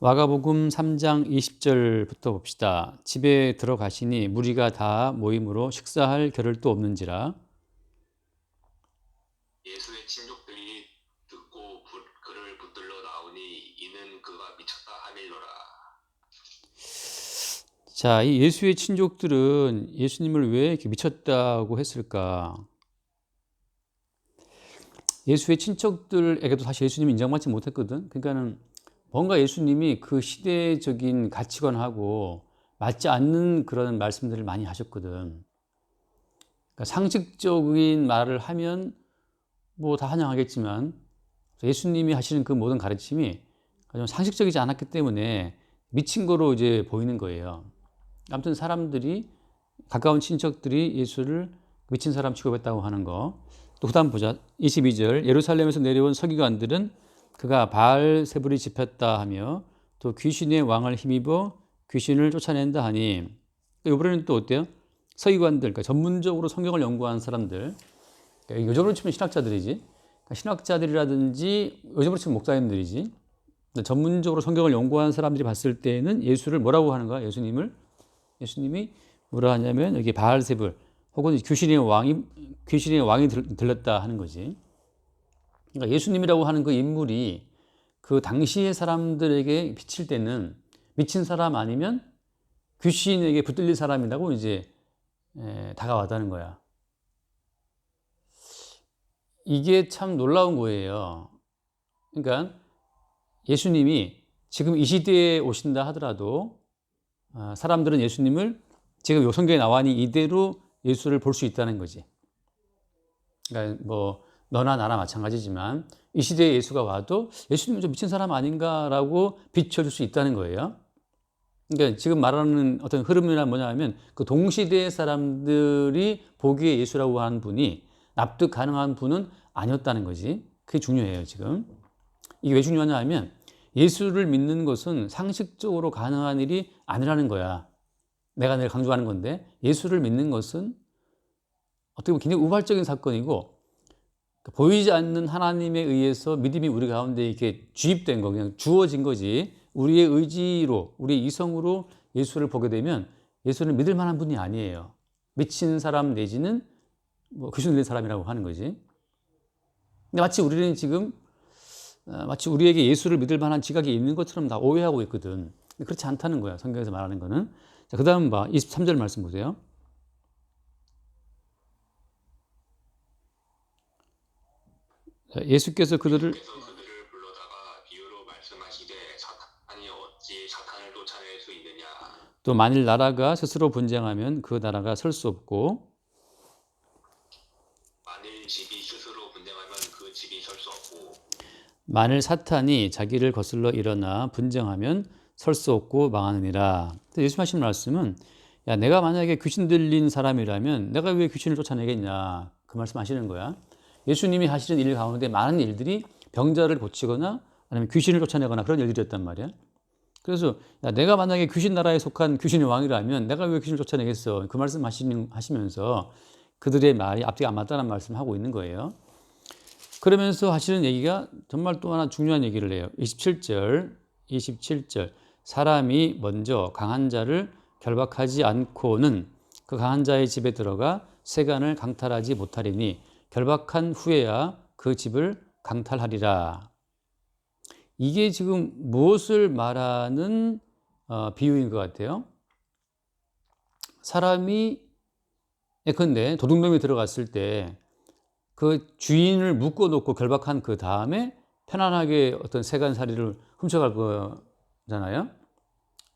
마가복음 3장 20절부터 봅시다. 집에 들어가시니 무리가 다 모임으로 식사할 겨를도 없는지라. 예수의 친족들이 듣고 그를 붙들러 나오니 이는 그가 미쳤다 하밀러라. 자, 이 예수의 친족들은 예수님을 왜 이렇게 미쳤다고 했을까? 예수의 친척들에게도 사실 예수님이 인정받지 못했거든. 그러니까는 뭔가 예수님이 그 시대적인 가치관하고 맞지 않는 그런 말씀들을 많이 하셨거든. 그러니까 상식적인 말을 하면 뭐 다 환영하겠지만 예수님이 하시는 그 모든 가르침이 좀 상식적이지 않았기 때문에 미친 거로 이제 보이는 거예요. 아무튼 사람들이 가까운 친척들이 예수를 미친 사람 취급했다고 하는 거. 또 그다음 보자. 22절 예루살렘에서 내려온 서기관들은 그가 바알세불이 집혔다 하며 또 귀신의 왕을 힘입어 귀신을 쫓아낸다 하니 이번에는 또 어때요? 서기관들, 그러니까 전문적으로 성경을 연구한 사람들, 그러니까 요즘으로 치면 신학자들이지. 그러니까 신학자들이라든지 요즘으로 치면 목사님들이지. 전문적으로 성경을 연구한 사람들이 봤을 때는 예수를 뭐라고 하는 거야? 예수님이 뭐라 하냐면 여기 바알세불 혹은 귀신의 왕이 들렸다 하는 거지. 그러니까 예수님이라고 하는 그 인물이 그 당시의 사람들에게 비칠 때는 미친 사람 아니면 귀신에게 붙들린 사람이라고 이제 다가왔다는 거야. 이게 참 놀라운 거예요. 그러니까 예수님이 지금 이 시대에 오신다 하더라도 사람들은 예수님을 지금 요 성경에 나와니 이대로 예수를 볼 수 있다는 거지. 그러니까 뭐 너나 나나 마찬가지지만 이 시대에 예수가 와도 예수님은 좀 미친 사람 아닌가라고 비춰줄 수 있다는 거예요. 그러니까 지금 말하는 어떤 흐름이란 뭐냐면 그 동시대의 사람들이 보기에 예수라고 하는 분이 납득 가능한 분은 아니었다는 거지. 그게 중요해요, 지금. 이게 왜 중요하냐 하면 예수를 믿는 것은 상식적으로 가능한 일이 아니라는 거야. 내가 늘 강조하는 건데 예수를 믿는 것은 어떻게 보면 굉장히 우발적인 사건이고 보이지 않는 하나님에 의해서 믿음이 우리 가운데 이렇게 주입된 거, 그냥 주어진 거지. 우리의 의지로, 우리의 이성으로 예수를 보게 되면 예수를 믿을 만한 분이 아니에요. 미친 사람 내지는 뭐 귀신 들린 사람이라고 하는 거지. 근데 마치 우리는 지금 마치 우리에게 예수를 믿을 만한 지각이 있는 것처럼 다 오해하고 있거든. 그렇지 않다는 거야. 성경에서 말하는 거는. 자, 그 다음 봐. 23절 말씀 보세요. 예수께서 그들을 불러다가 비유로 말씀하시되 사탄이 어찌 사탄을 쫓아낼 수 있느냐. 또 만일 나라가 스스로 분쟁하면 그 나라가 설 수 없고 만일 집이 스스로 분쟁하면 그 집이 설 수 없고 만일 사탄이 자기를 거슬러 일어나 분쟁하면 설 수 없고 망하느니라. 예수님 하신 말씀은 야, 내가 만약에 귀신 들린 사람이라면 내가 왜 귀신을 쫓아내겠냐 그 말씀 하시는 거야. 예수님이 하시는 일 가운데 많은 일들이 병자를 고치거나 아니면 귀신을 쫓아내거나 그런 일들이었단 말이야. 그래서 야, 내가 만약에 귀신 나라에 속한 귀신의 왕이라면 내가 왜 귀신을 쫓아내겠어 그 말씀 하시면서 그들의 말이 앞뒤가 안 맞다는 말씀을 하고 있는 거예요. 그러면서 하시는 얘기가 정말 또 하나 중요한 얘기를 해요. 27절 사람이 먼저 강한 자를 결박하지 않고는 그 강한 자의 집에 들어가 세간을 강탈하지 못하리니 결박한 후에야 그 집을 강탈하리라. 이게 지금 무엇을 말하는 비유인 것 같아요? 사람이 예컨대 도둑놈이 들어갔을 때 그 주인을 묶어놓고 결박한 그 다음에 편안하게 어떤 세간살이를 훔쳐갈 거잖아요.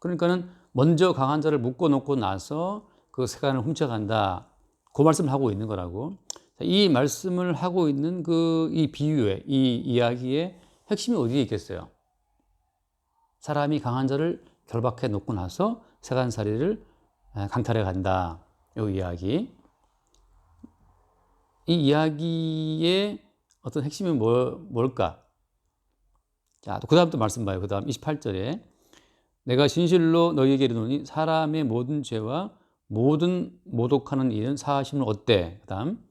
그러니까는 먼저 강한 자를 묶어놓고 나서 그 세간을 훔쳐간다. 그 말씀을 하고 있는 거라고. 이 말씀을 하고 있는 이 비유의 이 이야기의 핵심이 어디에 있겠어요? 사람이 강한 자를 결박해 놓고 나서 세간살이를 강탈해 간다. 이 이야기. 이 이야기의 어떤 핵심이 뭘까? 자, 그 다음 또 말씀 봐요. 그 다음 28절에 내가 진실로 너희에게 이르노니 사람의 모든 죄와 모든 모독하는 일은 사하심을 얻되. 그 다음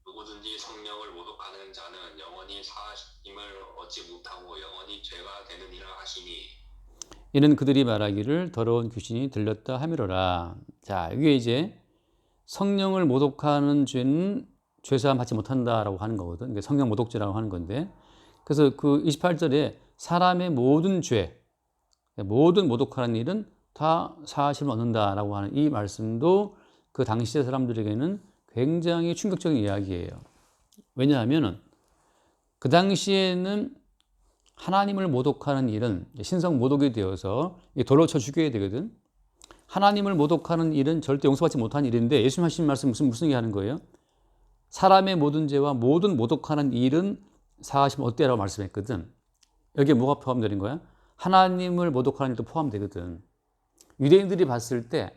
누구든지 성령을 모독하는 자는 영원히 사하심을 얻지 못하고 영원히 죄가 되느니라 하시니. 이는 그들이 말하기를 더러운 귀신이 들렸다 하미로라. 자, 이게 이제 성령을 모독하는 죄는 죄사함 받지 못한다라고 하는 거거든. 이게 성령 모독죄라고 하는 건데, 그래서 그 28절에 사람의 모든 죄, 모든 모독하는 일은 다 사하심을 얻는다라고 하는 이 말씀도 그 당시의 사람들에게는 굉장히 충격적인 이야기예요. 왜냐하면 그 당시에는 하나님을 모독하는 일은 신성 모독이 되어서 돌로 쳐 죽여야 되거든. 하나님을 모독하는 일은 절대 용서받지 못하는 일인데, 예수님 하신 말씀 무슨 얘기 하는 거예요? 사람의 모든 죄와 모든 모독하는 일은 사하심 어때라고 말씀했거든. 여기에 뭐가 포함되는 거야? 하나님을 모독하는 일도 포함되거든. 유대인들이 봤을 때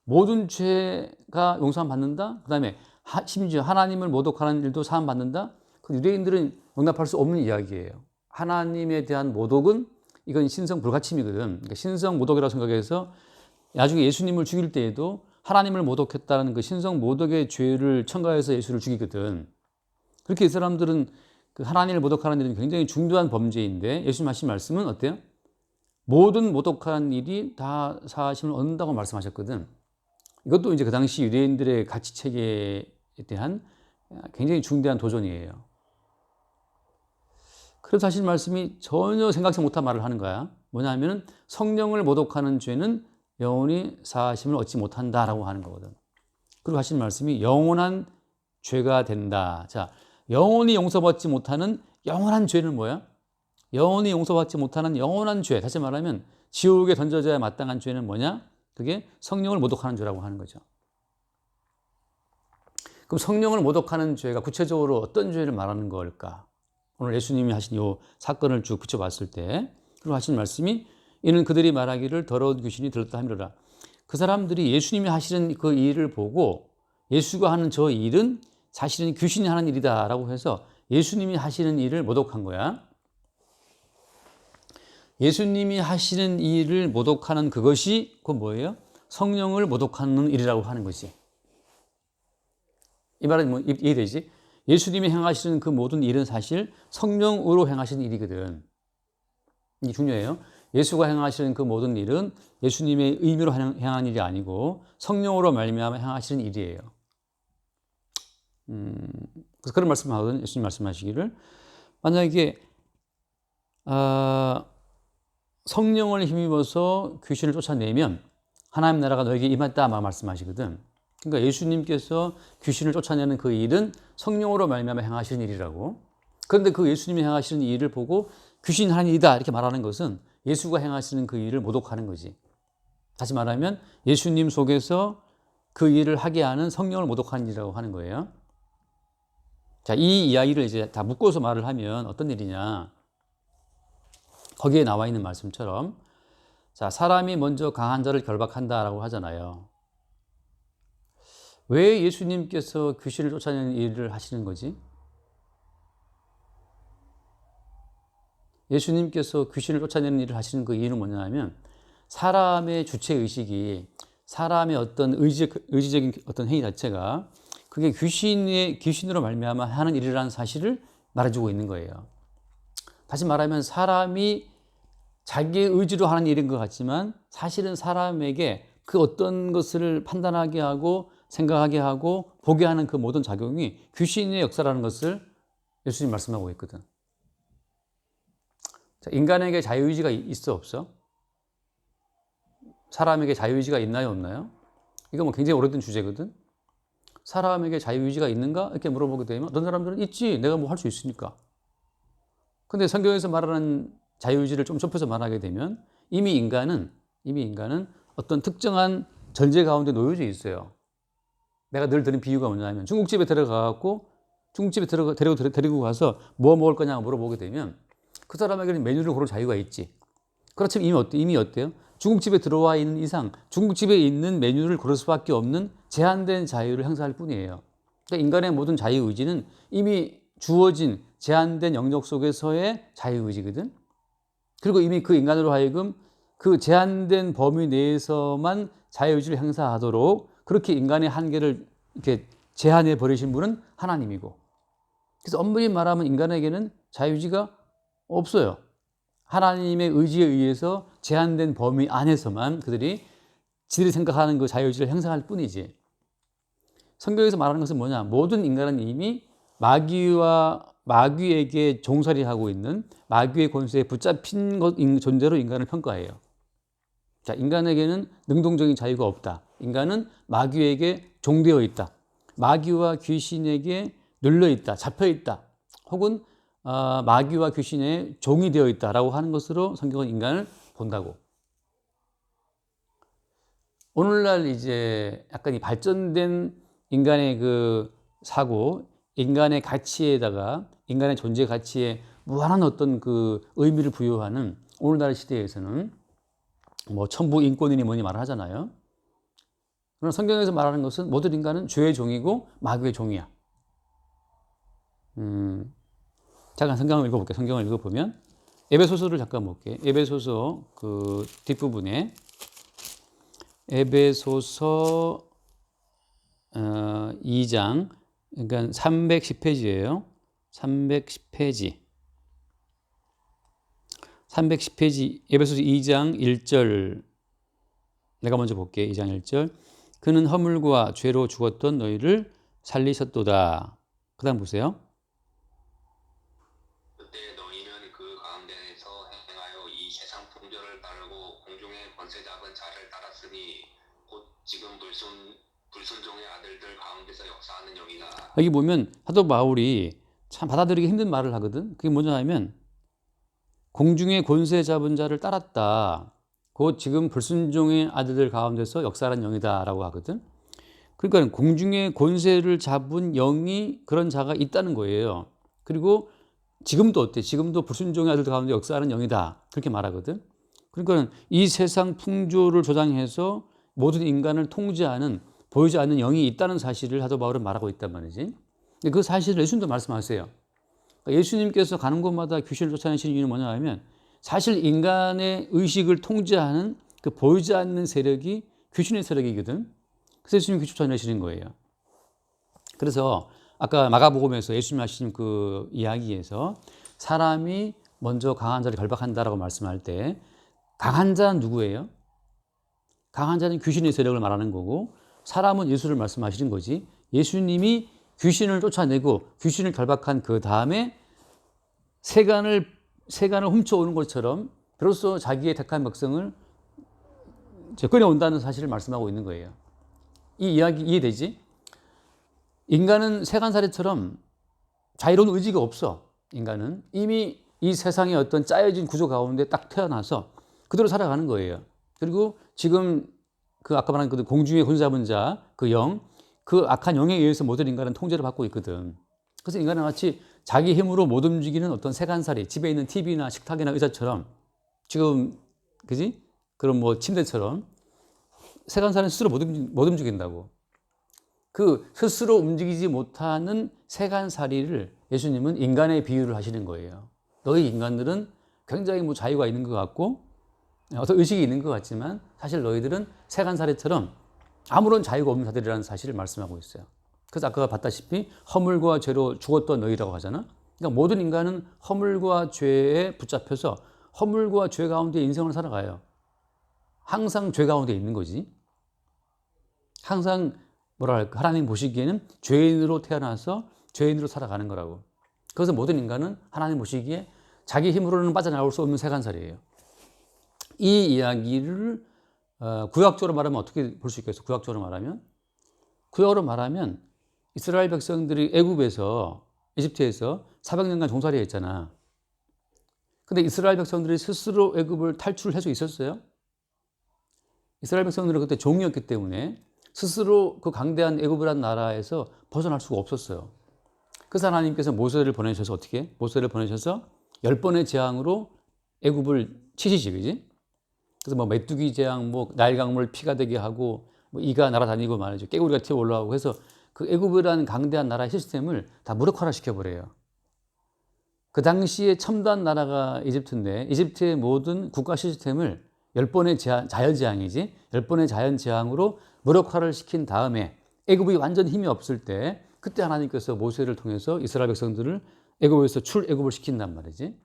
모든 죄가 용서함 받는다? 그 다음에 심지어 하나님을 모독하는 일도 사함 받는다? 그 유대인들은 용납할 수 없는 이야기예요. 하나님에 대한 모독은 이건 신성 불가침이거든. 그러니까 신성 모독이라고 생각해서 나중에 예수님을 죽일 때에도 하나님을 모독했다는 그 신성 모독의 죄를 첨가해서 예수를 죽이거든. 그렇게 이 사람들은 그 하나님을 모독하는 일은 굉장히 중대한 범죄인데, 예수님 하신 말씀은 어때요? 모든 모독한 일이 다 사하심을 얻는다고 말씀하셨거든. 이것도 이제 그 당시 유대인들의 가치 체계에 대한 굉장히 중대한 도전이에요. 그래서 하신 말씀이 전혀 생각지 못한 말을 하는 거야. 뭐냐면 성령을 모독하는 죄는 영원히 사하심을 얻지 못한다라고 하는 거거든. 그리고 하신 말씀이 영원한 죄가 된다. 자, 영원히 용서받지 못하는 영원한 죄는 뭐야? 영원히 용서받지 못하는 영원한 죄. 다시 말하면 지옥에 던져져야 마땅한 죄는 뭐냐? 그게 성령을 모독하는 죄라고 하는 거죠. 그럼 성령을 모독하는 죄가 구체적으로 어떤 죄를 말하는 걸까? 오늘 예수님이 하신 이 사건을 쭉 붙여봤을 때, 그리고 하신 말씀이 이는 그들이 말하기를 더러운 귀신이 들었다 하미로라. 그 사람들이 예수님이 하시는 그 일을 보고 예수가 하는 저 일은 사실은 귀신이 하는 일이다라고 해서 예수님이 하시는 일을 모독한 거야. 예수님이 하시는 일을 모독하는 그것이 그건 뭐예요? 성령을 모독하는 일이라고 하는 거지. 이 말은 뭐 이해되지? 예수님이 행하시는 그 모든 일은 사실 성령으로 행하시는 일이거든. 이게 중요해요. 예수가 행하시는 그 모든 일은 예수님의 의미로 행한 일이 아니고 성령으로 말미암아 행하시는 일이에요. 그래서 그런 말씀하거든요. 예수님 말씀하시기를 만약에 성령을 힘입어서 귀신을 쫓아내면 하나님 나라가 너에게 임했다 말씀하시거든. 그러니까 예수님께서 귀신을 쫓아내는 그 일은 성령으로 말미암아 행하시는 일이라고. 그런데 그 예수님이 행하시는 일을 보고 귀신 하는 일이다 이렇게 말하는 것은 예수가 행하시는 그 일을 모독하는 거지. 다시 말하면 예수님 속에서 그 일을 하게 하는 성령을 모독하는 일이라고 하는 거예요. 자, 이 이야기를 이제 다 묶어서 말을 하면 어떤 일이냐. 거기에 나와 있는 말씀처럼, 자, 사람이 먼저 강한 자를 결박한다라고 하잖아요. 왜 예수님께서 귀신을 쫓아내는 일을 하시는 거지? 예수님께서 귀신을 쫓아내는 일을 하시는 그 이유는 뭐냐면 사람의 주체의식이, 사람의 어떤 의지적인 어떤 행위 자체가 그게 귀신으로 말미암아 하는 일이라는 사실을 말해주고 있는 거예요. 다시 말하면 사람이 자기의 의지로 하는 일인 것 같지만 사실은 사람에게 그 어떤 것을 판단하게 하고 생각하게 하고 보게 하는 그 모든 작용이 귀신의 역사라는 것을 예수님이 말씀하고 있거든. 자, 인간에게 자유의지가 있어 없어? 사람에게 자유의지가 있나요 없나요? 이거 뭐 굉장히 오래된 주제거든. 사람에게 자유의지가 있는가? 이렇게 물어보게 되면 어떤 사람들은 있지, 내가 뭐 할 수 있으니까. 근데 성경에서 말하는 자유의지를 좀 좁혀서 말하게 되면 이미 인간은 어떤 특정한 전제 가운데 놓여져 있어요. 내가 늘 드는 비유가 뭐냐면 중국집에 데리고 가서 뭐 먹을 거냐고 물어보게 되면 그 사람에게는 메뉴를 고를 자유가 있지. 그렇지만 이미 어때요? 중국집에 들어와 있는 이상 중국집에 있는 메뉴를 고를 수밖에 없는 제한된 자유를 행사할 뿐이에요. 그러니까 인간의 모든 자유의지는 이미 주어진 제한된 영역 속에서의 자유의지거든. 그리고 이미 그 인간으로 하여금 그 제한된 범위 내에서만 자유의지를 행사하도록 그렇게 인간의 한계를 이렇게 제한해 버리신 분은 하나님이고, 그래서 엄밀히 말하면 인간에게는 자유의지가 없어요. 하나님의 의지에 의해서 제한된 범위 안에서만 그들이 지들이 생각하는 그 자유의지를 행사할 뿐이지. 성경에서 말하는 것은 뭐냐? 모든 인간은 이미 마귀에게 종살이하고 있는 마귀의 권세에 붙잡힌 존재로 인간을 평가해요. 자, 인간에게는 능동적인 자유가 없다. 인간은 마귀에게 종되어 있다. 마귀와 귀신에게 눌려 있다. 잡혀 있다. 혹은 마귀와 귀신의 종이 되어 있다라고 하는 것으로 성경은 인간을 본다고. 오늘날 이제 약간 이 발전된 인간의 그 사고, 인간의 가치에다가 인간의 존재 가치에 무한한 어떤 그 의미를 부여하는 오늘날 시대에서는 뭐 천부 인권이니 뭐니 말을 하잖아요. 그러나 성경에서 말하는 것은 모든 인간은 죄의 종이고 마귀의 종이야. 잠깐 성경을 읽어볼게요. 성경을 읽어보면 에베소서를 잠깐 볼게요. 에베소서 그 뒷부분에 에베소서 2장 그러니까 310페이지예요. 310페이지 에베소서 2장 1절 내가 먼저 볼게요. 2장 1절 그는 허물과 죄로 죽었던 너희를 살리셨도다. 그 다음 보세요. 그때 너희는 그 가운데에서 행하여 이 세상 풍조를 따르고 공중의 권세 잡은 자를 따랐으니 곧 지금 불순종의 아들들 가운데서 역사하는 영이다. 여기 보면 사도 바울이 참 받아들이기 힘든 말을 하거든. 그게 뭐냐면 공중의 권세 잡은 자를 따랐다. 곧 지금 불순종의 아들들 가운데서 역사하는 영이다라고 하거든. 그러니까 공중의 권세를 잡은 영이 그런 자가 있다는 거예요. 그리고 지금도 어때? 지금도 불순종의 아들들 가운데 역사하는 영이다. 그렇게 말하거든. 그러니까 이 세상 풍조를 조장해서 모든 인간을 통제하는 보이지 않는 영이 있다는 사실을 사도 바울은 말하고 있단 말이지. 근데 그 사실을 예수님도 말씀하세요. 그러니까 예수님께서 가는 곳마다 귀신을 쫓아내시는 이유는 뭐냐 하면 사실 인간의 의식을 통제하는 그 보이지 않는 세력이 귀신의 세력이거든. 그래서 예수님이 귀신 쫓아내시는 거예요. 그래서 아까 마가복음에서 예수님 하신 그 이야기에서 사람이 먼저 강한 자를 결박한다라고 말씀할 때 강한 자는 누구예요? 강한 자는 귀신의 세력을 말하는 거고 사람은 예수를 말씀하시는 거지. 예수님이 귀신을 쫓아내고 귀신을 결박한 그 다음에 세간을 훔쳐오는 것처럼 비로소 자기의 택한 백성을 꺼내온다는 사실을 말씀하고 있는 거예요. 이 이야기 이해되지? 인간은 세간살이처럼 자유로운 의지가 없어. 인간은 이미 이 세상의 어떤 짜여진 구조 가운데 딱 태어나서 그대로 살아가는 거예요. 그리고 지금 그 아까 말한 그 공중의 권세 잡은 자, 그 영, 그 악한 영에 의해서 모든 인간은 통제를 받고 있거든. 그래서 인간은 마치 자기 힘으로 못 움직이는 어떤 세간살이, 집에 있는 TV나 식탁이나 의자처럼 지금 그지? 그런 뭐 침대처럼 세간살은 스스로 못 움직인다고. 그 스스로 움직이지 못하는 세간살이를 예수님은 인간의 비유를 하시는 거예요. 너희 인간들은 굉장히 뭐 자유가 있는 것 같고 어떤 의식이 있는 것 같지만 사실 너희들은 세간살이처럼 아무런 자유가 없는 자들이라는 사실을 말씀하고 있어요. 그래서 아까 봤다시피 허물과 죄로 죽었던 너희라고 하잖아. 그러니까 모든 인간은 허물과 죄에 붙잡혀서 허물과 죄 가운데 인생을 살아가요. 항상 죄 가운데 있는 거지. 항상 뭐랄까 하나님 보시기에는 죄인으로 태어나서 죄인으로 살아가는 거라고. 그래서 모든 인간은 하나님 보시기에 자기 힘으로는 빠져나올 수 없는 세간살이에요. 이 이야기를 구약적으로 말하면 어떻게 볼 수 있겠어? 구약적으로 말하면 이스라엘 백성들이 이집트에서 400년간 종살이 했잖아. 근데 이스라엘 백성들이 스스로 애굽을 탈출할 수 있었어요? 이스라엘 백성들은 그때 종이었기 때문에 스스로 그 강대한 애굽이라는 나라에서 벗어날 수가 없었어요. 그래서 하나님께서 모세를 보내셔서 10번의 재앙으로 애굽을 치시지, 그지? 그래서 뭐 메뚜기 재앙, 뭐 나일강물 피가 되게 하고, 뭐 이가 날아다니고 말이죠. 깨구리가 튀어 올라오고 해서 그 애굽이라는 강대한 나라의 시스템을 다 무력화를 시켜버려요. 그 당시에 첨단 나라가 이집트인데 이집트의 모든 국가 시스템을 10번의 자연재앙이지 10번의 자연재앙으로 무력화를 시킨 다음에 애굽이 완전 힘이 없을 때 그때 하나님께서 모세를 통해서 이스라엘 백성들을 애굽에서 출애굽을 시킨단 말이지.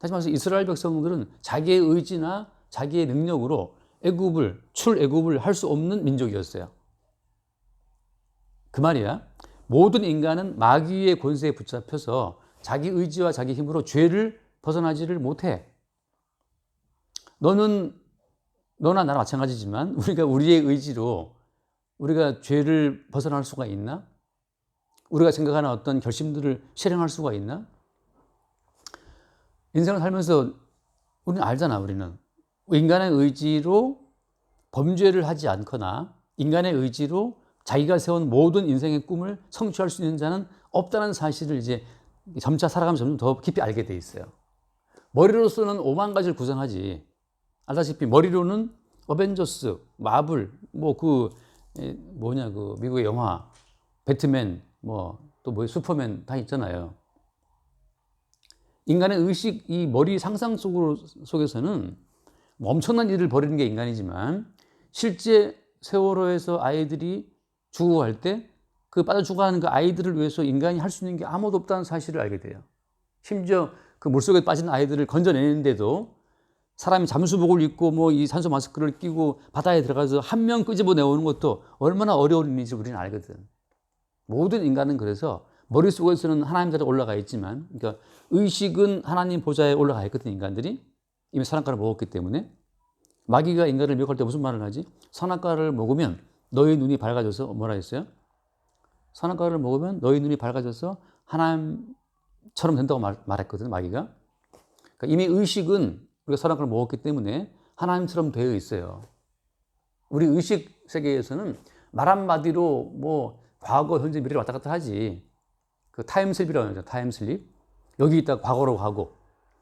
다시 말해서 이스라엘 백성들은 자기의 의지나 자기의 능력으로 출애굽을 할 수 없는 민족이었어요. 그 말이야. 모든 인간은 마귀의 권세에 붙잡혀서 자기 의지와 자기 힘으로 죄를 벗어나지를 못해. 너나 나랑 마찬가지지만 우리가 우리의 의지로 우리가 죄를 벗어날 수가 있나? 우리가 생각하는 어떤 결심들을 실행할 수가 있나? 인생을 살면서 우리는 알잖아. 우리는 인간의 의지로 범죄를 하지 않거나 인간의 의지로 자기가 세운 모든 인생의 꿈을 성취할 수 있는 자는 없다는 사실을 이제 점차 살아가면서 점점 더 깊이 알게 돼 있어요. 머리로서는 5만 가지를 구성하지. 알다시피 머리로는 어벤져스, 마블, 그 미국의 영화, 배트맨, 슈퍼맨 다 있잖아요. 인간의 의식, 이 머리 상상 속에서는 엄청난 일을 벌이는 게 인간이지만 실제 세월호에서 아이들이 죽어갈 때 그 빠져 죽어가는 그 아이들을 위해서 인간이 할 수 있는 게 아무것도 없다는 사실을 알게 돼요. 심지어 그 물속에 빠진 아이들을 건져내는데도 사람이 잠수복을 입고 이 산소 마스크를 끼고 바다에 들어가서 한 명 끄집어 내오는 것도 얼마나 어려운 일인지 우리는 알거든. 모든 인간은 그래서 머릿속에서는 하나님 자리에 올라가 있지만, 그러니까 의식은 하나님 보좌에 올라가 있거든. 인간들이 이미 선악과를 먹었기 때문에. 마귀가 인간을 미혹할 때 무슨 말을 하지? 선악과를 먹으면 너희 눈이 밝아져서, 뭐라 했어요? 선악과를 먹으면 너희 눈이 밝아져서 하나님처럼 된다고 말했거든, 마귀가. 그러니까 이미 의식은 우리가 선악과를 먹었기 때문에 하나님처럼 되어 있어요. 우리 의식 세계에서는 말 한마디로 과거, 현재, 미래를 왔다 갔다 하지. 그 타임슬립이라고 하죠. 타임슬립. 여기 있다 과거로 가고,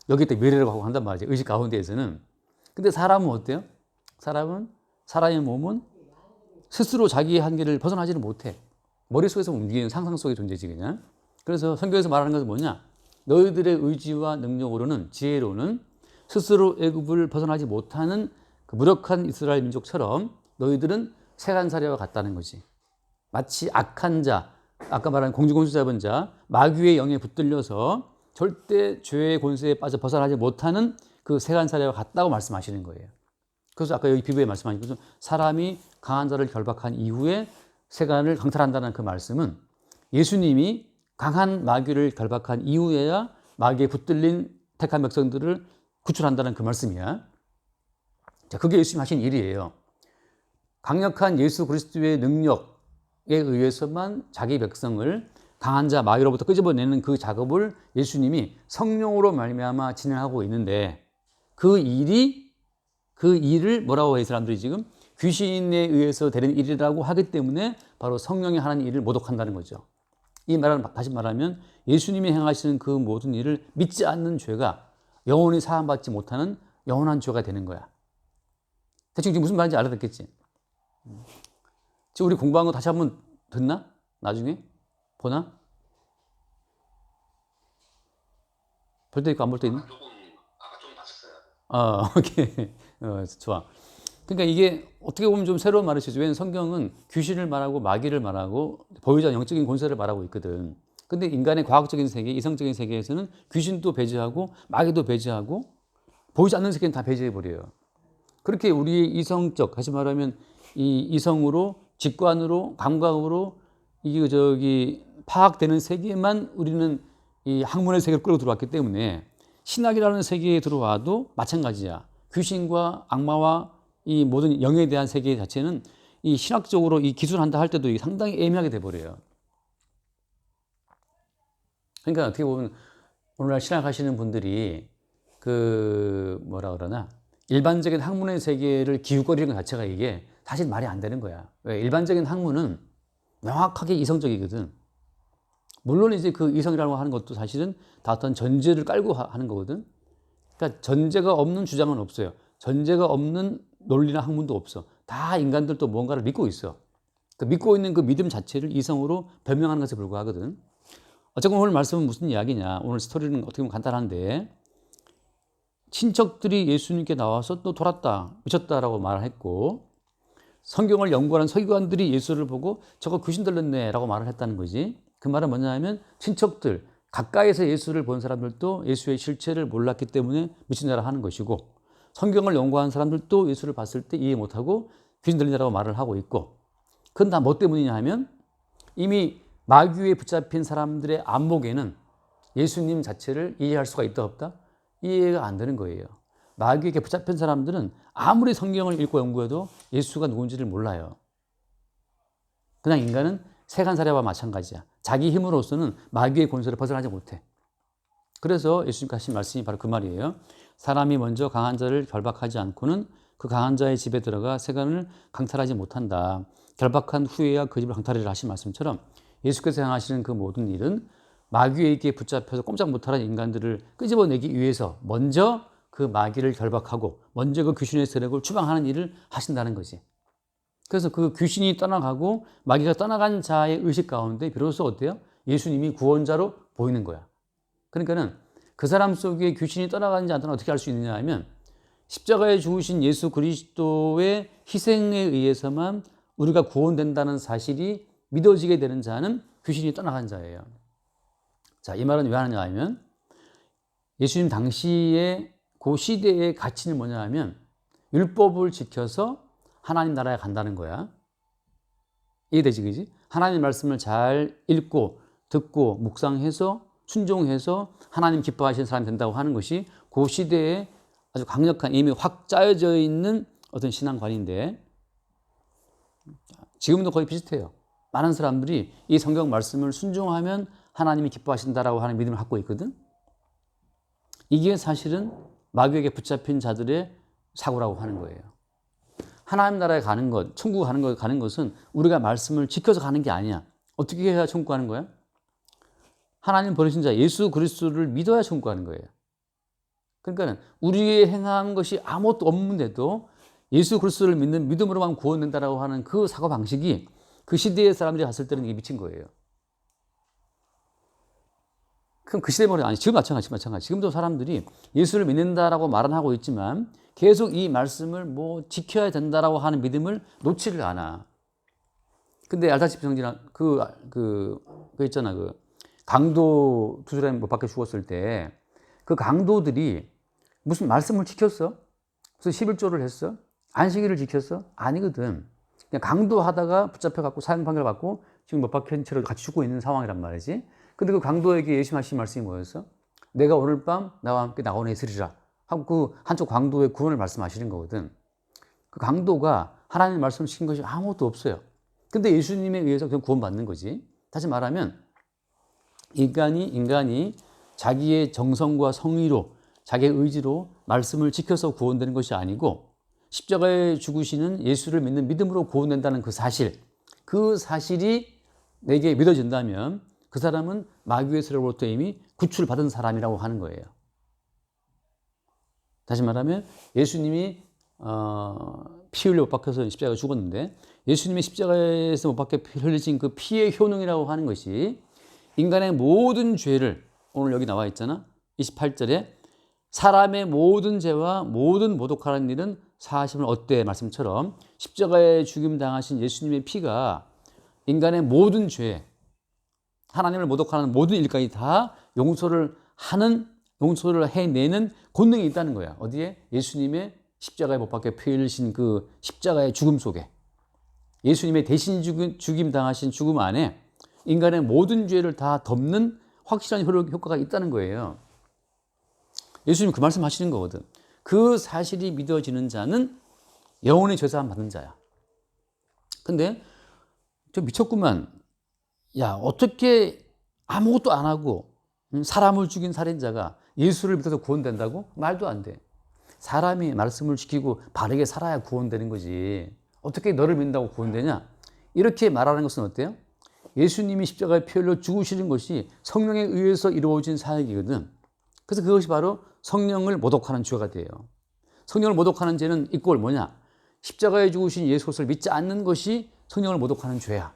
여기 있다 미래로 가고 한단 말이죠. 의식 가운데에서는. 근데 사람은 어때요? 사람의 몸은 스스로 자기의 한계를 벗어나지를 못해. 머릿속에서 움직이는 상상 속의 존재지, 그냥. 그래서 성경에서 말하는 것은 뭐냐? 너희들의 의지와 능력으로는, 지혜로는 스스로 애굽을 벗어나지 못하는 그 무력한 이스라엘 민족처럼 너희들은 세간사례와 같다는 거지. 마치 악한 자, 아까 말한 공주권수 잡은 자, 마귀의 영에 붙들려서 절대 죄의 권세에 빠져 벗어나지 못하는 그 세간사례와 같다고 말씀하시는 거예요. 그래서 아까 여기 비유에 말씀하신 것은 사람이 강한 자를 결박한 이후에 세간을 강탈한다는 그 말씀은 예수님이 강한 마귀를 결박한 이후에야 마귀에 붙들린 택한 백성들을 구출한다는 그 말씀이야. 자, 그게 예수님이 하신 일이에요. 강력한 예수 그리스도의 능력에 의해서만 자기 백성을 강한 자 마귀로부터 끄집어내는 그 작업을 예수님이 성령으로 말미암아 진행하고 있는데 그 일을 뭐라고 해 사람들이 지금 귀신에 의해서 되는 일이라고 하기 때문에 바로 성령이 하는 일을 모독한다는 거죠. 이 말은 다시 말하면 예수님이 행하시는 그 모든 일을 믿지 않는 죄가 영원히 사함받지 못하는 영원한 죄가 되는 거야. 대충 지금 무슨 말인지 알아듣겠지? 지금 우리 공부한 거 다시 한번 듣나? 나중에? 보나? 볼 때 있고 안 볼 때 있나? 아까 좀 봤었어요. 오케이. 좋아. 그러니까 이게 어떻게 보면 좀 새로운 말이시죠. 왜냐하면 성경은 귀신을 말하고 마귀를 말하고 보유자 영적인 권세를 말하고 있거든. 근데 인간의 과학적인 세계, 이성적인 세계에서는 귀신도 배제하고 마귀도 배제하고 보이지 않는 세계는 다 배제해버려요. 그렇게 우리의 이성적, 다시 말하면 이 이성으로, 직관으로, 감각으로 파악되는 세계만 우리는 이 학문의 세계로 끌어 들어왔기 때문에 신학이라는 세계에 들어와도 마찬가지야. 귀신과 악마와 이 모든 영에 대한 세계 자체는 이 신학적으로 이 기술한다 할 때도 상당히 애매하게 돼버려요. 그러니까 어떻게 보면 오늘날 신학하시는 분들이 일반적인 학문의 세계를 기웃거리는 것 자체가 이게 사실 말이 안 되는 거야. 왜? 일반적인 학문은 명확하게 이성적이거든. 물론 이제 그 이성이라고 하는 것도 사실은 다 어떤 전제를 깔고 하는 거거든. 그러니까 전제가 없는 주장은 없어요. 전제가 없는 논리나 학문도 없어. 다 인간들도 뭔가를 믿고 있어. 그 믿고 있는 그 믿음 자체를 이성으로 변명하는 것에 불과하거든. 어쨌건 오늘 말씀은 무슨 이야기냐. 오늘 스토리는 어떻게 보면 간단한데 친척들이 예수님께 나와서 또 돌았다, 미쳤다라고 말을 했고 성경을 연구하는 서기관들이 예수를 보고 저거 귀신 들렸네 라고 말을 했다는 거지. 그 말은 뭐냐 하면 친척들, 가까이서 예수를 본 사람들도 예수의 실체를 몰랐기 때문에 미친 자라 하는 것이고, 성경을 연구한 사람들도 예수를 봤을 때 이해 못하고 귀신 들린 자라고 말을 하고 있고, 그건 다 뭐 때문이냐 하면 이미 마귀에 붙잡힌 사람들의 안목에는 예수님 자체를 이해할 수가 있다 없다? 이해가 안 되는 거예요. 마귀에게 붙잡힌 사람들은 아무리 성경을 읽고 연구해도 예수가 누군지를 몰라요. 그냥 인간은 세간사례와 마찬가지야. 자기 힘으로서는 마귀의 권세를 벗어나지 못해. 그래서 예수님께서 하신 말씀이 바로 그 말이에요. 사람이 먼저 강한 자를 결박하지 않고는 그 강한 자의 집에 들어가 세간을 강탈하지 못한다. 결박한 후에야 그 집을 강탈하리라 하신 말씀처럼 예수께서 행하시는 그 모든 일은 마귀에게 붙잡혀서 꼼짝 못하는 인간들을 끄집어내기 위해서 먼저 그 마귀를 결박하고 먼저 그 귀신의 세력을 추방하는 일을 하신다는 거지. 그래서 그 귀신이 떠나가고 마귀가 떠나간 자의 의식 가운데 비로소 어때요? 예수님이 구원자로 보이는 거야. 그러니까는 그 사람 속에 귀신이 떠나가는지 안 떠나 어떻게 알 수 있느냐 하면 십자가에 죽으신 예수 그리스도의 희생에 의해서만 우리가 구원된다는 사실이 믿어지게 되는 자는 귀신이 떠나간 자예요. 자, 이 말은 왜 하느냐 하면 예수님 당시에 그 시대의 가치는 뭐냐 하면 율법을 지켜서 하나님 나라에 간다는 거야. 이해되지, 그지? 하나님 말씀을 잘 읽고 듣고 묵상해서 순종해서 하나님 기뻐하시는 사람이 된다고 하는 것이 그 시대에 아주 강력한 이미 확 짜여져 있는 어떤 신앙관인데 지금도 거의 비슷해요. 많은 사람들이 이 성경 말씀을 순종하면 하나님이 기뻐하신다라고 하는 믿음을 갖고 있거든. 이게 사실은 마귀에게 붙잡힌 자들의 사고라고 하는 거예요. 하나님 나라에 가는 것, 천국 가는 것은 우리가 말씀을 지켜서 가는 게 아니야. 어떻게 해야 천국 가는 거야? 하나님 버리신 자 예수 그리스도를 믿어야 천국 가는 거예요. 그러니까 우리의 행한 것이 아무것도 없는데도 예수 그리스도를 믿는 믿음으로만 구원된다라고 하는 그 사고 방식이 그 시대의 사람들이 갔을 때는 이게 미친 거예요. 그럼 그 시대 머리 아니 지금 마찬가지. 지금도 사람들이 예수를 믿는다라고 말은 하고 있지만 계속 이 말씀을 뭐 지켜야 된다라고 하는 믿음을 놓지를 않아. 근데 알다시피 정진아 그 있잖아 그 강도 두 사람이 못 박혀 죽었을 때 그 강도들이 무슨 말씀을 지켰어? 무슨 11조를 했어? 안식일을 지켰어? 아니거든. 그냥 강도하다가 붙잡혀갖고 사형 판결 받고 지금 못 박힌 채로 같이 죽고 있는 상황이란 말이지. 근데 그 강도에게 예수님 하신 말씀이 뭐였어? 내가 오늘 밤 나와 함께 낙원에 있으리라 하고 그 한쪽 강도의 구원을 말씀하시는 거거든. 그 강도가 하나님의 말씀을 지킨 것이 아무것도 없어요. 근데 예수님에 의해서 그냥 구원받는 거지. 다시 말하면 인간이 자기의 정성과 성의로 자기의 의지로 말씀을 지켜서 구원되는 것이 아니고 십자가에 죽으시는 예수를 믿는 믿음으로 구원된다는 그 사실이 내게 믿어진다면 그 사람은 마귀의 세력으로부터 이미 구출받은 사람이라고 하는 거예요. 다시 말하면 예수님이 피 흘려 못 박혀서 십자가에 죽었는데 예수님이 십자가에서 못 박혀 흘리신 그 피의 효능이라고 하는 것이 인간의 모든 죄를 오늘 여기 나와 있잖아. 28절에 사람의 모든 죄와 모든 모독하는 일은 사하심을 얻되 말씀처럼 십자가에 죽임 당하신 예수님의 피가 인간의 모든 죄, 하나님을 모독하는 모든 일까지 다 용서를 해내는 권능이 있다는 거야. 어디에? 예수님의 십자가에 못 박혀 피 흘리신 그 십자가의 죽음 속에 예수님의 대신 죽임 당하신 죽음 안에 인간의 모든 죄를 다 덮는 확실한 효과가 있다는 거예요. 예수님 그 말씀 하시는 거거든. 그 사실이 믿어지는 자는 영원히 죄사함 받는 자야. 근데 저 미쳤구만. 야, 어떻게 아무것도 안 하고 사람을 죽인 살인자가 예수를 믿어서 구원된다고? 말도 안 돼. 사람이 말씀을 지키고 바르게 살아야 구원되는 거지. 어떻게 너를 믿는다고 구원되냐? 이렇게 말하는 것은 어때요? 예수님이 십자가에 피 흘려 죽으시는 것이 성령에 의해서 이루어진 사역이거든. 그래서 그것이 바로 성령을 모독하는 죄가 돼요. 성령을 모독하는 죄는 이꼴 뭐냐? 십자가에 죽으신 예수 그리스도를 믿지 않는 것이 성령을 모독하는 죄야.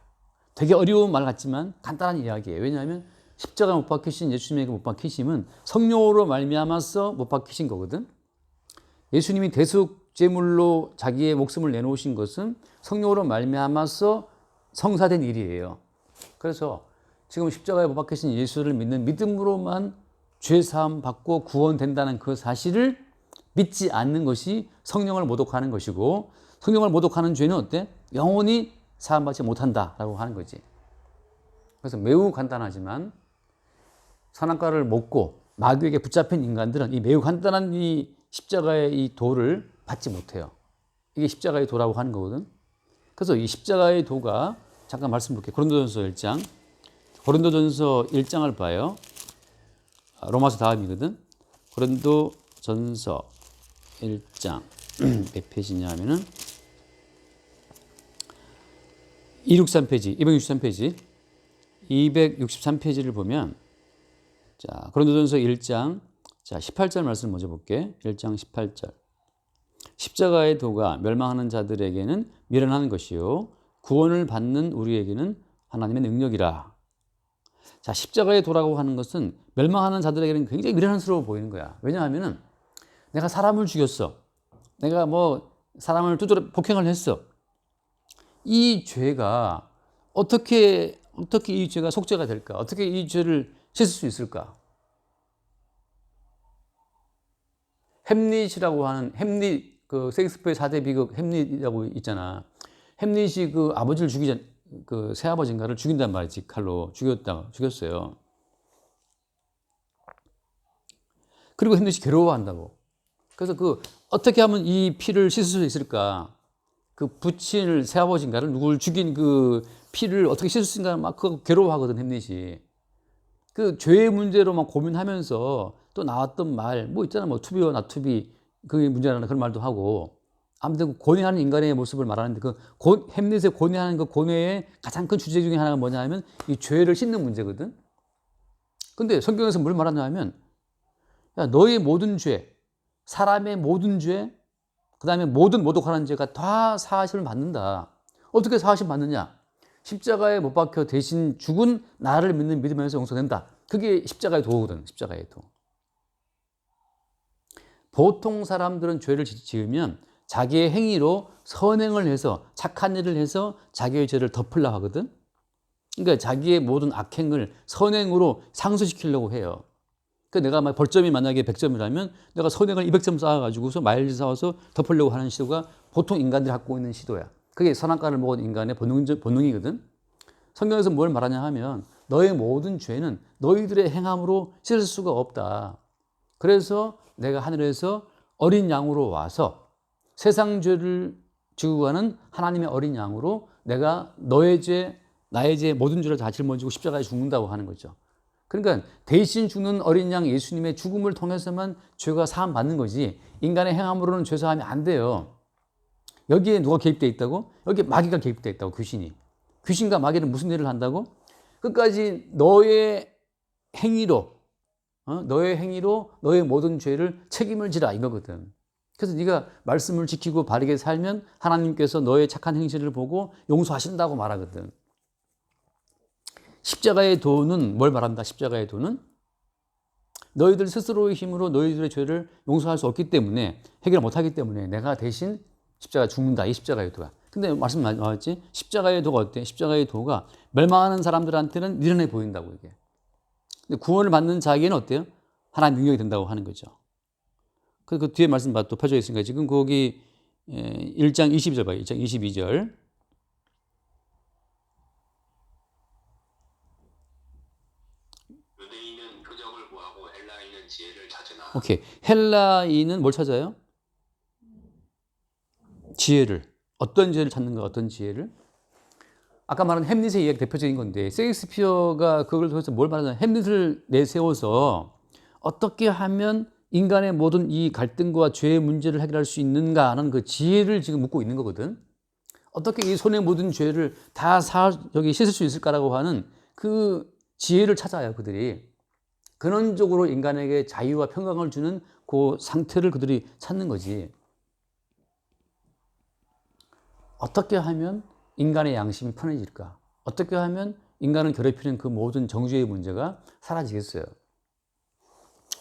되게 어려운 말 같지만 간단한 이야기예요. 왜냐하면 십자가에 못 박히신 예수님에게 못 박히심은 성령으로 말미암아서 못 박히신 거거든. 예수님이 대속제물로 자기의 목숨을 내놓으신 것은 성령으로 말미암아서 성사된 일이에요. 그래서 지금 십자가에 못 박히신 예수를 믿는 믿음으로만 죄 사함 받고 구원된다는 그 사실을 믿지 않는 것이 성령을 모독하는 것이고, 성령을 모독하는 죄는 어때? 영원히 사함받지 못한다라고 하는 거지. 그래서 매우 간단하지만 선악과를 먹고 마귀에게 붙잡힌 인간들은 이 매우 간단한 이 십자가의 이 도를 받지 못해요. 이게 십자가의 도라고 하는 거거든. 그래서 이 십자가의 도가, 잠깐 말씀볼게요. 고린도전서 1장. 고린도전서 1장을 봐요. 로마서 다음이거든. 고린도전서 1장 몇 페이지냐 하면은 263페이지, 263페이지. 263페이지를 보면, 자, 고린도전서 1장, 자, 18절 말씀 먼저 볼게. 1장 18절. 십자가의 도가 멸망하는 자들에게는 미련한 것이요 구원을 받는 우리에게는 하나님의 능력이라. 자, 십자가의 도라고 하는 것은 멸망하는 자들에게는 굉장히 미련스러워 보이는 거야. 왜냐하면은 내가 사람을 죽였어. 내가 뭐 사람을 두드려 폭행을 했어. 이 죄가 어떻게 이 죄가 속죄가 될까? 어떻게 이 죄를 씻을 수 있을까? 햄릿이라고 하는, 햄릿, 그 셰익스피어의 4대 비극 햄릿이라고 있잖아. 햄릿이 그 아버지를 그 새아버지인가를 죽인단 말이지. 칼로 죽였어요. 그리고 햄릿이 괴로워한다고. 그래서 그 어떻게 하면 이 피를 씻을 수 있을까? 그 부친을, 새아버지인가를, 누굴 죽인 그 피를 어떻게 씻을 수 있을까? 막 그거 괴로워하거든, 햄릿이. 그 죄의 문제로 막 고민하면서 또 나왔던 말, 뭐 있잖아, 뭐 투비와 나투비, 그게 문제라는 그런 말도 하고. 아무튼 그 고뇌하는 인간의 모습을 말하는데, 그 햄릿의 고뇌하는 그 고뇌의 가장 큰 주제 중에 하나가 뭐냐 하면 이 죄를 씻는 문제거든. 근데 성경에서 뭘 말하냐 하면, 야, 너의 모든 죄, 사람의 모든 죄, 그 다음에 모든 모독하는 죄가 다 사하심을 받는다. 어떻게 사하심 받느냐? 십자가에 못 박혀 대신 죽은 나를 믿는 믿음에서 용서된다. 그게 십자가의 도거든. 십자가의 도. 보통 사람들은 죄를 지으면 자기의 행위로 선행을 해서, 착한 일을 해서 자기의 죄를 덮으려고 하거든. 그러니까 자기의 모든 악행을 선행으로 상쇄시키려고 해요. 그러니까 내가 벌점이 만약에 100점이라면 내가 선행을 200점 쌓아가지고서 마일리지 쌓아서 덮으려고 하는 시도가 보통 인간들이 갖고 있는 시도야. 그게 선악과를 먹은 인간의 본능이거든. 성경에서 뭘 말하냐 하면 너의 모든 죄는 너희들의 행함으로 씻을 수가 없다. 그래서 내가 하늘에서 어린 양으로 와서 세상 죄를 지고 가는 하나님의 어린 양으로 내가 너의 죄, 나의 죄, 모든 죄를 다 짊어지고 십자가에 죽는다고 하는 거죠. 그러니까 대신 죽는 어린 양 예수님의 죽음을 통해서만 죄가 사함 받는 거지, 인간의 행함으로는 죄 사함이 안 돼요. 여기에 누가 개입되어 있다고? 여기에 마귀가 개입되어 있다고, 귀신이. 귀신과 마귀는 무슨 일을 한다고? 끝까지 너의 행위로 너의 모든 죄를 책임을 지라, 이거거든. 그래서 네가 말씀을 지키고 바르게 살면 하나님께서 너의 착한 행실을 보고 용서하신다고 말하거든. 십자가의 도는 뭘 말한다? 십자가의 도는 너희들 스스로의 힘으로 너희들의 죄를 용서할 수 없기 때문에, 해결 못하기 때문에 내가 대신 십자가 죽는다. 이 십자가의 도가. 근데 말씀 나왔지? 십자가의 도가 어때? 십자가의 도가 멸망하는 사람들한테는 미련해 보인다고, 이게. 근데 구원을 받는 자에게는 어때요? 하나님 능력이 된다고 하는 거죠. 그 뒤에 말씀 또 펴져 있으니까 지금 거기 1장 22절 봐요. 1장 22절. 유대인은 표적을 구하고 헬라인은 지혜를 찾으나. 오케이. 헬라인은 뭘 찾아요? 지혜를. 어떤 지혜를 찾는가? 어떤 지혜를? 아까 말한 햄릿의 이야기 대표적인 건데, 셰익스피어가 그걸 통해서 뭘 말하냐면 햄릿을 내세워서 어떻게 하면 인간의 모든 이 갈등과 죄의 문제를 해결할 수 있는가 하는 그 지혜를 지금 묻고 있는 거거든. 어떻게 이 손의 모든 죄를 다 씻을 수 있을까라고 하는 그 지혜를 찾아요, 그들이. 근원적으로 인간에게 자유와 평강을 주는 그 상태를 그들이 찾는 거지. 어떻게 하면 인간의 양심이 편해질까? 어떻게 하면 인간을 괴롭히는 그 모든 정죄의 문제가 사라지겠어요?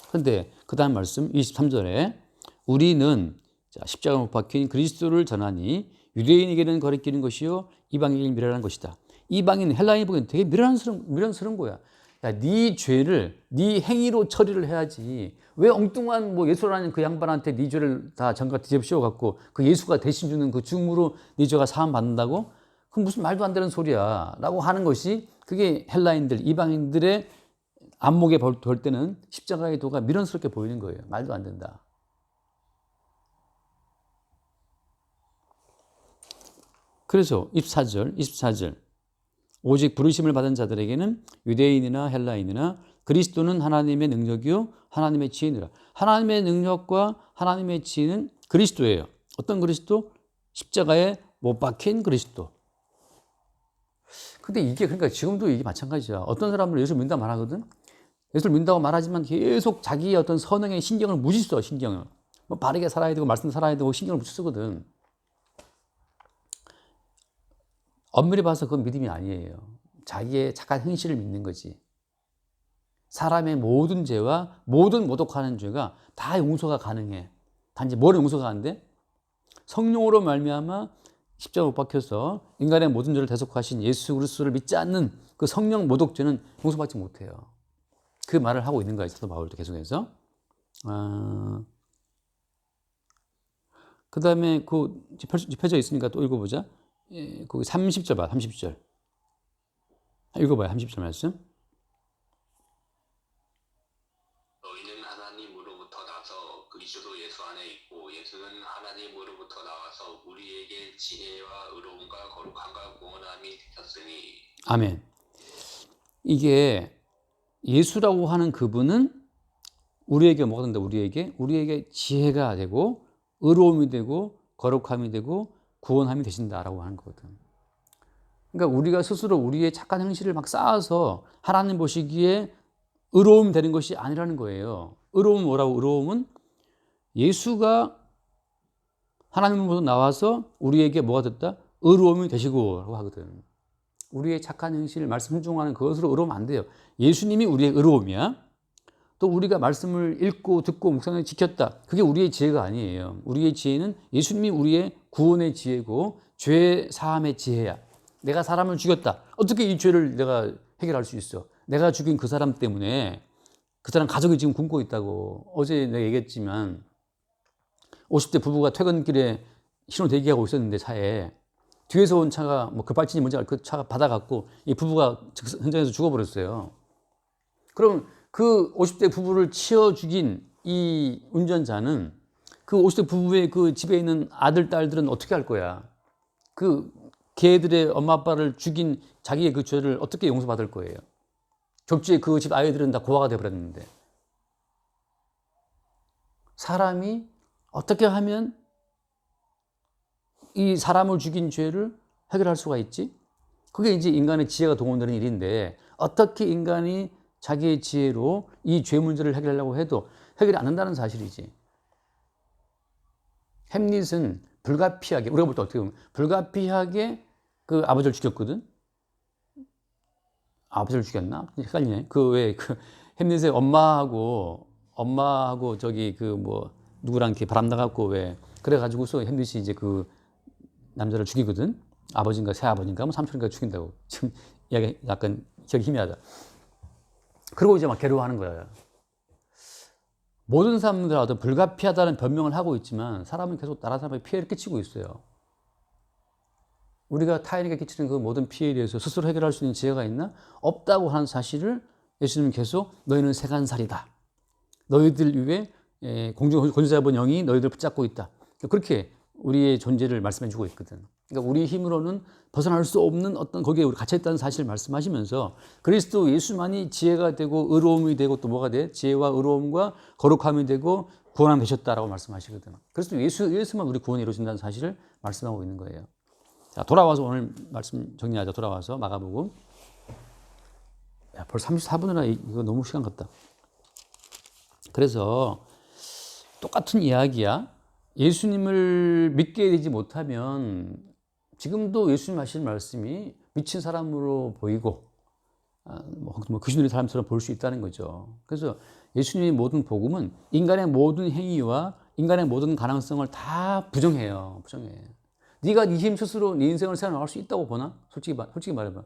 그런데 그 다음 말씀 23절에 우리는 십자가 못 박힌 그리스도를 전하니 유대인에게는 거리끼는 것이요 이방인에게는 미련한 것이다. 이방인 헬라인이 보기엔 되게 미련스러운 거야. 야, 네 죄를 네 행위로 처리를 해야지. 왜 엉뚱한 뭐 예수라는 그 양반한테 네 죄를 다 장갑 뒤집어 씌워갖고 그 예수가 대신 주는 그 죽음으로 네 죄가 사함 받는다고? 그건 무슨 말도 안 되는 소리야. 라고 하는 것이 그게 헬라인들, 이방인들의 안목에 볼 때는 십자가의 도가 미련스럽게 보이는 거예요. 말도 안 된다. 그래서 24절. 오직 부르심을 받은 자들에게는 유대인이나 헬라인이나 그리스도는 하나님의 능력이요 하나님의 지혜니라. 하나님의 능력과 하나님의 지혜는 그리스도예요. 어떤 그리스도? 십자가에 못 박힌 그리스도. 근데 이게 그러니까 지금도 이게 마찬가지야. 어떤 사람들 예수 믿는다고 말하거든. 예수를 믿는다고 말하지만 계속 자기의 어떤 선행에 신경을 무지 써. 신경을. 뭐 바르게 살아야 되고 말씀 살아야 되고 신경을 무지 쓰거든. 엄밀히 봐서 그건 믿음이 아니에요. 자기의 착한 행실을 믿는 거지. 사람의 모든 죄와 모든 모독하는 죄가 다 용서가 가능해. 단지 뭐를 용서가 안 돼? 성령으로 말미암아 십자가 못 박혀서 인간의 모든 죄를 대속하신 예수 그리스도를 믿지 않는 그 성령 모독죄는 용서받지 못해요. 그 말을 하고 있는 거예요. 사도 바울도 계속해서. 그 다음에 그 짚혀져 있으니까 또 읽어보자. 예, 거기 30절 봐, 30절. 읽어봐요, 30절 말씀. 너희는 하나님으로부터 나서 그리스도 예수 안에 있고 예수는 하나님으로부터 나와서 우리에게 지혜와 의로움과 거룩함과 구원함이 되셨으니. 아멘. 이게 예수라고 하는 그분은 우리에게 뭐가 된다? 우리에게 지혜가 되고 의로움이 되고 거룩함이 되고 구원함이 되신다라고 하는 거거든. 그러니까 우리가 스스로 우리의 착한 행실을 막 쌓아서 하나님 보시기에 의로움 되는 것이 아니라는 거예요. 의로움은 뭐라고? 의로움은 예수가 하나님으로부터 나와서 우리에게 뭐가 됐다? 의로움이 되시고라고 하거든. 우리의 착한 행실, 말씀 순종하는 그것으로 의로우면 안 돼요. 예수님이 우리의 의로움이야. 또 우리가 말씀을 읽고 듣고 묵상을 지켰다. 그게 우리의 지혜가 아니에요. 우리의 지혜는 예수님이 우리의 구원의 지혜고 죄 사함의 지혜야. 내가 사람을 죽였다. 어떻게 이 죄를 내가 해결할 수 있어? 내가 죽인 그 사람 때문에 그 사람 가족이 지금 굶고 있다고. 어제 내가 얘기했지만 50대 부부가 퇴근길에 신호 대기하고 있었는데 차에 뒤에서 온 차가 뭐 급발진이 뭔지 그 차가 받아갖고 이 부부가 현장에서 죽어버렸어요. 그럼 그 50대 부부를 치어 죽인 이 운전자는 그 50대 부부의 그 집에 있는 아들, 딸들은 어떻게 할 거야? 그 걔들의 엄마, 아빠를 죽인 자기의 그 죄를 어떻게 용서받을 거예요? 졸지에 그 집 아이들은 다 고아가 되어버렸는데. 사람이 어떻게 하면 이 사람을 죽인 죄를 해결할 수가 있지? 그게 이제 인간의 지혜가 동원되는 일인데 어떻게 인간이 자기의 지혜로 이 죄 문제를 해결하려고 해도 해결이 안 된다는 사실이지. 햄릿은 불가피하게, 우리가 볼 때 어떻게 보면 불가피하게 그 아버지를 죽였거든? 아버지를 죽였나? 헷갈리네. 햄릿의 엄마하고 저기 그 뭐 누구랑 이렇게 바람 나갖고 왜 그래가지고서 햄릿이 이제 그 남자를 죽이거든? 아버지인가 새아버지인가 뭐 삼촌인가 죽인다고. 지금 이야기 약간 기억이 희미하다. 그리고 이제 막 괴로워하는 거야. 모든 사람들 어떤 불가피하다는 변명을 하고 있지만 사람은 계속 다른 사람에게 피해를 끼치고 있어요. 우리가 타인에게 끼치는 그 모든 피해에 대해서 스스로 해결할 수 있는 지혜가 있나? 없다고 하는 사실을 예수님은 계속 너희는 세간살이다. 너희들 위해 권세자본 영이 너희들 붙잡고 있다. 그렇게 우리의 존재를 말씀해 주고 있거든. 그러니까 우리 힘으로는 벗어날 수 없는 어떤 거기에 우리 갇혀있다는 사실을 말씀하시면서 그리스도 예수만이 지혜가 되고 의로움이 되고 또 뭐가 돼? 지혜와 의로움과 거룩함이 되고 구원함이 되셨다라고 말씀하시거든. 그래서 예수만 우리 구원이 이루어진다는 사실을 말씀하고 있는 거예요. 자, 돌아와서 오늘 말씀 정리하자. 돌아와서 마가복음. 야, 벌써 34분이나 이거 너무 시간 같다. 그래서 똑같은 이야기야. 예수님을 믿게 되지 못하면 지금도 예수님 하시는 말씀이 미친 사람으로 보이고 뭐 귀신들의 사람처럼 볼 수 있다는 거죠. 그래서 예수님의 모든 복음은 인간의 모든 행위와 인간의 모든 가능성을 다 부정해요. 부정해. 네가 네 힘 스스로 네 인생을 살아나갈 수 있다고 보나? 솔직히 말해봐.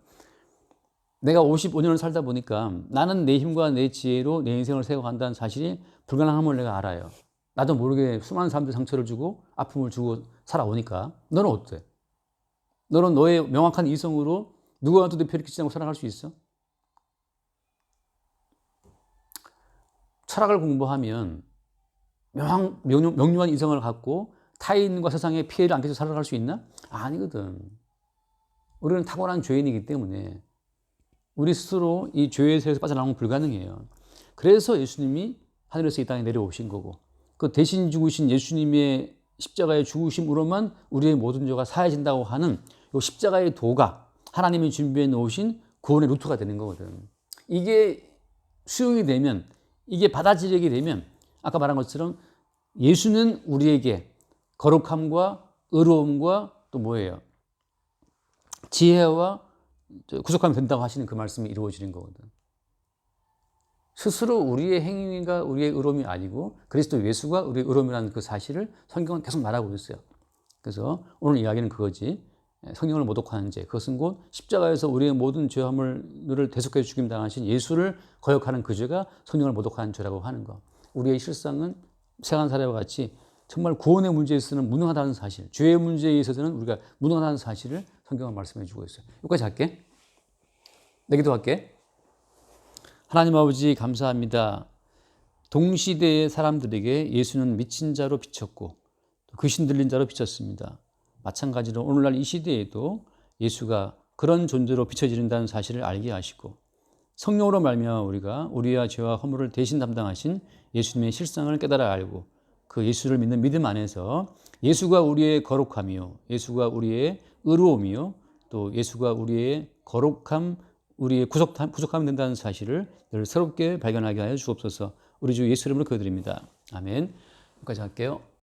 내가 55년을 살다 보니까 나는 내 힘과 내 지혜로 내 인생을 세워간다는 사실이 불가능함을 내가 알아요. 나도 모르게 수많은 사람들 상처를 주고 아픔을 주고 살아오니까. 너는 어때? 너는 너의 명확한 이성으로 누구와도 대표를 끼치지 않고 살아갈 수 있어? 철학을 공부하면 명료한 이성을 갖고 타인과 세상에 피해를 안 끼쳐 살아갈 수 있나? 아니거든. 우리는 타고난 죄인이기 때문에 우리 스스로 이 죄의 세에서 빠져나오면 불가능해요. 그래서 예수님이 하늘에서 이 땅에 내려오신 거고, 그 대신 죽으신 예수님의 십자가의 죽으심으로만 우리의 모든 죄가 사해진다고 하는 이 십자가의 도가 하나님이 준비해 놓으신 구원의 루트가 되는 거거든. 이게 수용이 되면, 이게 받아들이게 되면 아까 말한 것처럼 예수는 우리에게 거룩함과 의로움과 또 뭐예요? 지혜와 구속하면 된다고 하시는 그 말씀이 이루어지는 거거든. 스스로 우리의 행위가 우리의 의로움이 아니고 그리스도 예수가 우리의 의로움이라는 그 사실을 성경은 계속 말하고 있어요. 그래서 오늘 이야기는 그거지. 성령을 모독하는 죄, 그것은 곧 십자가에서 우리의 모든 죄함을 대속해 죽임 당하신 예수를 거역하는 그 죄가 성령을 모독하는 죄라고 하는 거. 우리의 실상은 세간 사례와 같이 정말 구원의 문제에 있어서는 무능하다는 사실, 죄의 문제에 있어서는 우리가 무능하다는 사실을 성경은 말씀해 주고 있어요. 여기까지 할게. 내 기도할게. 하나님 아버지 감사합니다. 동시대의 사람들에게 예수는 미친 자로 비쳤고 귀신 들린 자로 비쳤습니다. 마찬가지로 오늘날 이 시대에도 예수가 그런 존재로 비춰진다는 사실을 알게 하시고 성령으로 말미암아 우리가 우리의 죄와 허물을 대신 담당하신 예수님의 실상을 깨달아 알고 그 예수를 믿는 믿음 안에서 예수가 우리의 거룩함이요, 예수가 우리의 의로움이요, 또 예수가 우리의 거룩함, 우리의 구속함이 된다는 사실을 늘 새롭게 발견하게 하여 주옵소서. 우리 주 예수 이름으로 기도드립니다. 아멘. 여기까지 할게요.